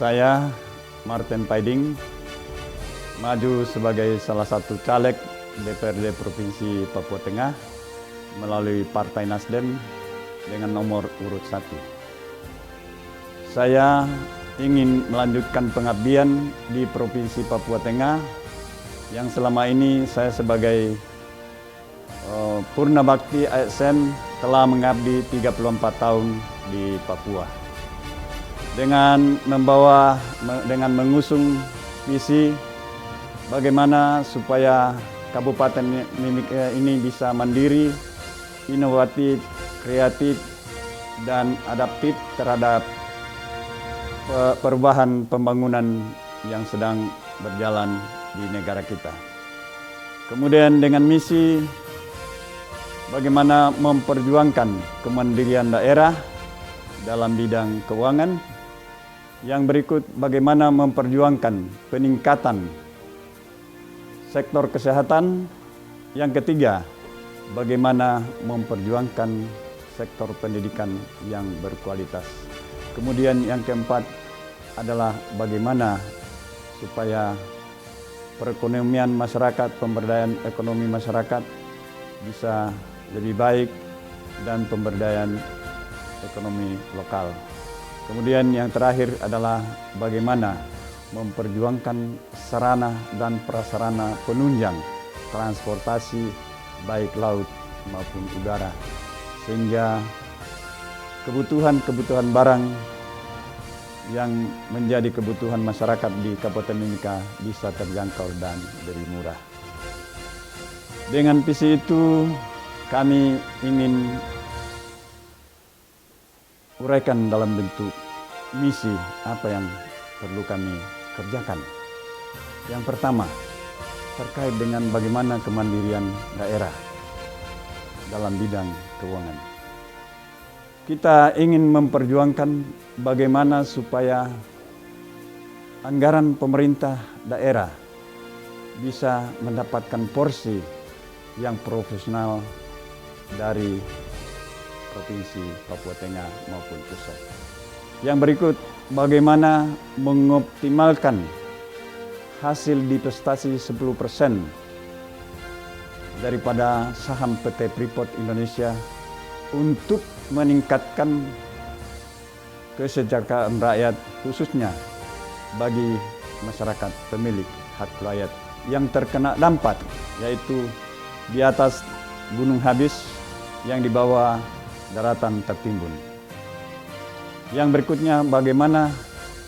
Saya, Martin Paiding, maju sebagai salah satu caleg DPRD Provinsi Papua Tengah melalui Partai Nasdem dengan nomor urut 1. Saya ingin melanjutkan pengabdian di Provinsi Papua Tengah yang selama ini saya sebagai Purna Bakti ASN telah mengabdi 34 tahun di Papua. Dengan mengusung visi bagaimana supaya Kabupaten Mimika ini bisa mandiri, inovatif, kreatif, dan adaptif terhadap perubahan pembangunan yang sedang berjalan di negara kita. Kemudian dengan misi bagaimana memperjuangkan kemandirian daerah dalam bidang keuangan. Yang berikut bagaimana memperjuangkan peningkatan sektor kesehatan. Yang ketiga, bagaimana memperjuangkan sektor pendidikan yang berkualitas. Kemudian yang keempat adalah bagaimana supaya perekonomian masyarakat, pemberdayaan ekonomi masyarakat bisa lebih baik dan pemberdayaan ekonomi lokal. Kemudian yang terakhir adalah bagaimana memperjuangkan sarana dan prasarana penunjang transportasi baik laut maupun udara, sehingga kebutuhan barang yang menjadi kebutuhan masyarakat di Kabupaten Mimika bisa terjangkau dan lebih murah. Dengan visi itu kami ingin uraikan dalam bentuk misi apa yang perlu kami kerjakan. Yang pertama, terkait dengan bagaimana kemandirian daerah dalam bidang keuangan. Kita ingin memperjuangkan bagaimana supaya anggaran pemerintah daerah bisa mendapatkan porsi yang profesional dari Provinsi Papua Tengah maupun pusat. Yang berikut, bagaimana mengoptimalkan hasil divestasi 10% daripada saham PT Freeport Indonesia untuk meningkatkan kesejahteraan rakyat, khususnya bagi masyarakat pemilik hak rakyat yang terkena dampak, yaitu di atas Gunung Habis yang di bawah daratan tertimbun. Yang berikutnya bagaimana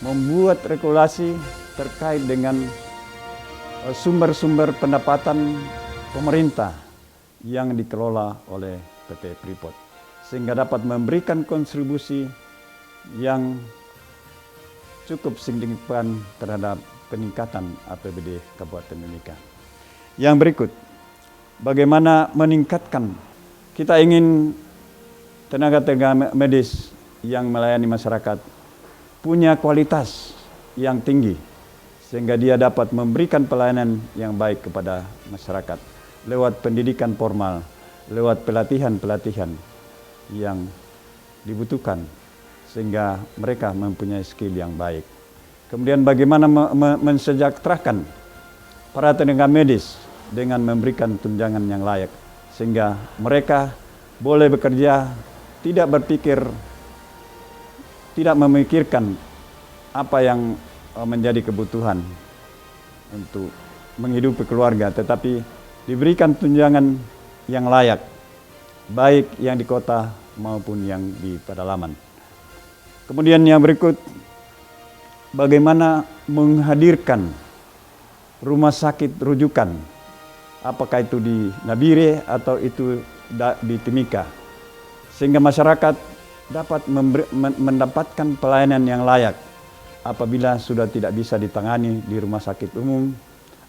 membuat regulasi terkait dengan sumber-sumber pendapatan pemerintah yang dikelola oleh PT Freeport, sehingga dapat memberikan kontribusi yang cukup signifikan terhadap peningkatan APBD Kabupaten Mimika. Yang berikut, bagaimana meningkatkan, kita ingin tenaga medis yang melayani masyarakat punya kualitas yang tinggi sehingga dia dapat memberikan pelayanan yang baik kepada masyarakat lewat pendidikan formal, lewat pelatihan-pelatihan yang dibutuhkan sehingga mereka mempunyai skill yang baik. Kemudian bagaimana mensejahterakan para tenaga medis dengan memberikan tunjangan yang layak sehingga mereka boleh bekerja, tidak memikirkan apa yang menjadi kebutuhan untuk menghidupi keluarga, tetapi diberikan tunjangan yang layak, baik yang di kota maupun yang di pedalaman. Kemudian yang berikut, bagaimana menghadirkan rumah sakit rujukan, apakah itu di Nabire atau itu di Timika, sehingga masyarakat dapat mendapatkan pelayanan yang layak apabila sudah tidak bisa ditangani di rumah sakit umum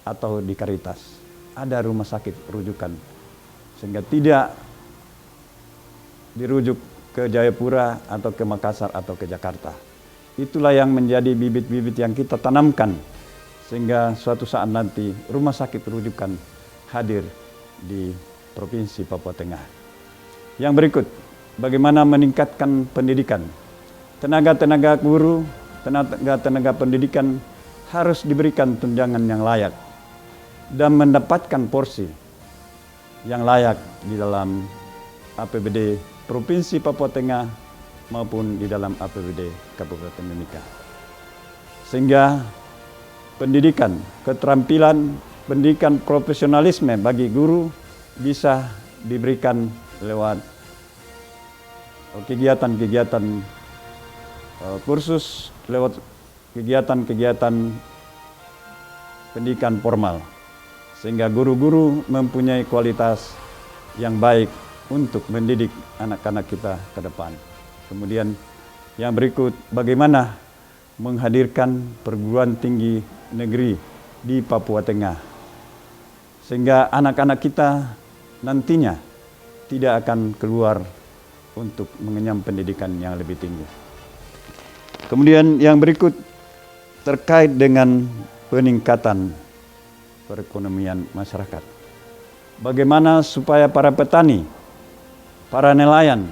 atau di Karitas. Ada rumah sakit rujukan, sehingga tidak dirujuk ke Jayapura atau ke Makassar atau ke Jakarta. Itulah yang menjadi bibit-bibit yang kita tanamkan, sehingga suatu saat nanti rumah sakit rujukan hadir di Provinsi Papua Tengah. Yang berikut, bagaimana meningkatkan pendidikan. Tenaga-tenaga guru tenaga pendidikan harus diberikan tunjangan yang layak dan mendapatkan porsi yang layak di dalam APBD Provinsi Papua Tengah maupun di dalam APBD Kabupaten Mimika. Sehingga pendidikan, keterampilan, pendidikan profesionalisme bagi guru bisa diberikan lewat kegiatan-kegiatan kursus, lewat kegiatan-kegiatan pendidikan formal. Sehingga guru-guru mempunyai kualitas yang baik untuk mendidik anak-anak kita ke depan. Kemudian yang berikut, bagaimana menghadirkan perguruan tinggi negeri di Papua Tengah. Sehingga anak-anak kita nantinya tidak akan keluar untuk mengenyam pendidikan yang lebih tinggi. Kemudian yang berikut terkait dengan peningkatan perekonomian masyarakat. Bagaimana supaya para petani, para nelayan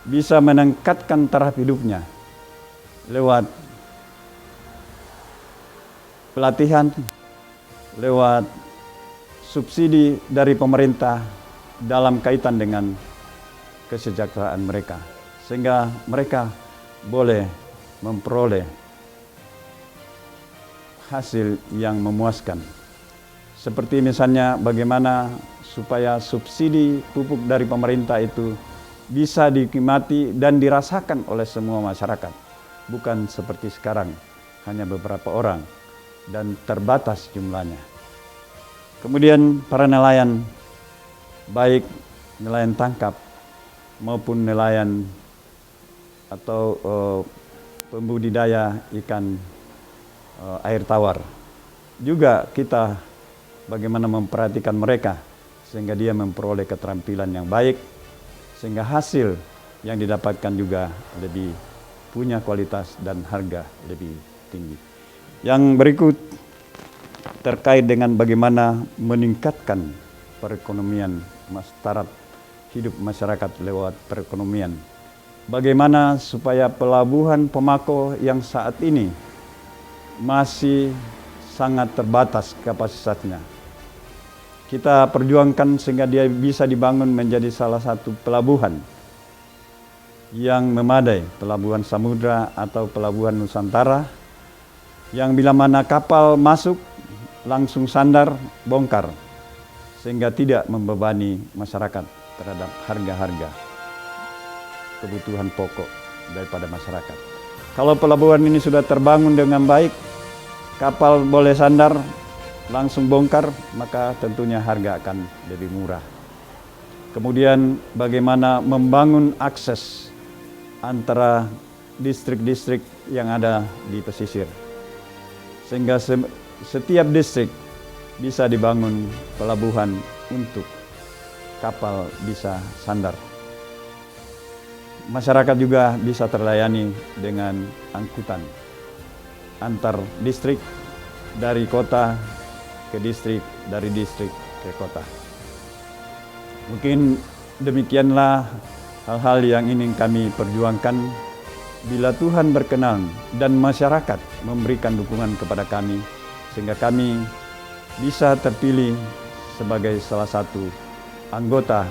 bisa meningkatkan taraf hidupnya lewat pelatihan, lewat subsidi dari pemerintah dalam kaitan dengan kesejahteraan mereka, sehingga mereka boleh memperoleh hasil yang memuaskan. Seperti misalnya bagaimana supaya subsidi pupuk dari pemerintah itu bisa dinikmati dan dirasakan oleh semua masyarakat. Bukan seperti sekarang, hanya beberapa orang dan terbatas jumlahnya. Kemudian para nelayan, baik nelayan tangkap maupun nelayan atau pembudidaya ikan air tawar, juga kita bagaimana memperhatikan mereka sehingga dia memperoleh keterampilan yang baik, sehingga hasil yang didapatkan juga lebih punya kualitas dan harga lebih tinggi. Yang berikut terkait dengan bagaimana meningkatkan perekonomian taraf hidup masyarakat lewat perekonomian. Bagaimana supaya pelabuhan Pemako yang saat ini masih sangat terbatas kapasitasnya, kita perjuangkan sehingga dia bisa dibangun menjadi salah satu pelabuhan yang memadai, pelabuhan samudra atau pelabuhan Nusantara, yang bila mana kapal masuk langsung sandar, bongkar, sehingga tidak membebani masyarakat terhadap harga-harga kebutuhan pokok daripada masyarakat. Kalau pelabuhan ini sudah terbangun dengan baik, kapal boleh sandar, langsung bongkar, maka tentunya harga akan lebih murah. Kemudian bagaimana membangun akses antara distrik-distrik yang ada di pesisir, sehingga setiap distrik bisa dibangun pelabuhan untuk kapal bisa sandar. Masyarakat juga bisa terlayani dengan angkutan antar distrik, dari kota ke distrik, dari distrik ke kota. Mungkin demikianlah hal-hal yang ingin kami perjuangkan. Bila Tuhan berkenan dan masyarakat memberikan dukungan kepada kami, sehingga kami bisa terpilih sebagai salah satu anggota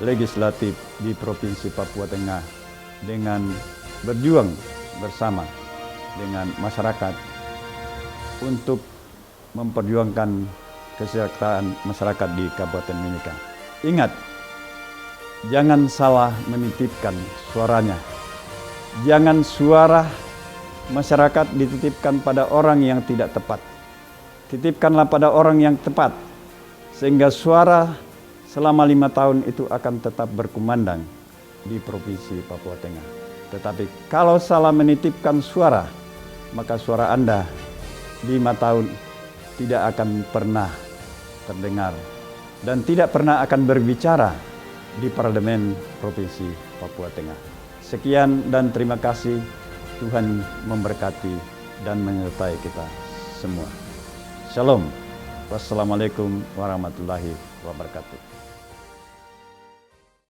legislatif di Provinsi Papua Tengah dengan berjuang bersama dengan masyarakat untuk memperjuangkan kesejahteraan masyarakat di Kabupaten Mimika. Ingat, jangan salah menitipkan suaranya. Jangan suara masyarakat dititipkan pada orang yang tidak tepat. Titipkanlah pada orang yang tepat, sehingga suara selama 5 tahun itu akan tetap berkumandang di Provinsi Papua Tengah. Tetapi kalau salah menitipkan suara, maka suara Anda 5 tahun tidak akan pernah terdengar dan tidak pernah akan berbicara di Parlemen Provinsi Papua Tengah. Sekian dan terima kasih. Tuhan memberkati dan menyertai kita semua. Shalom. Wassalamualaikum warahmatullahi wabarakatuh.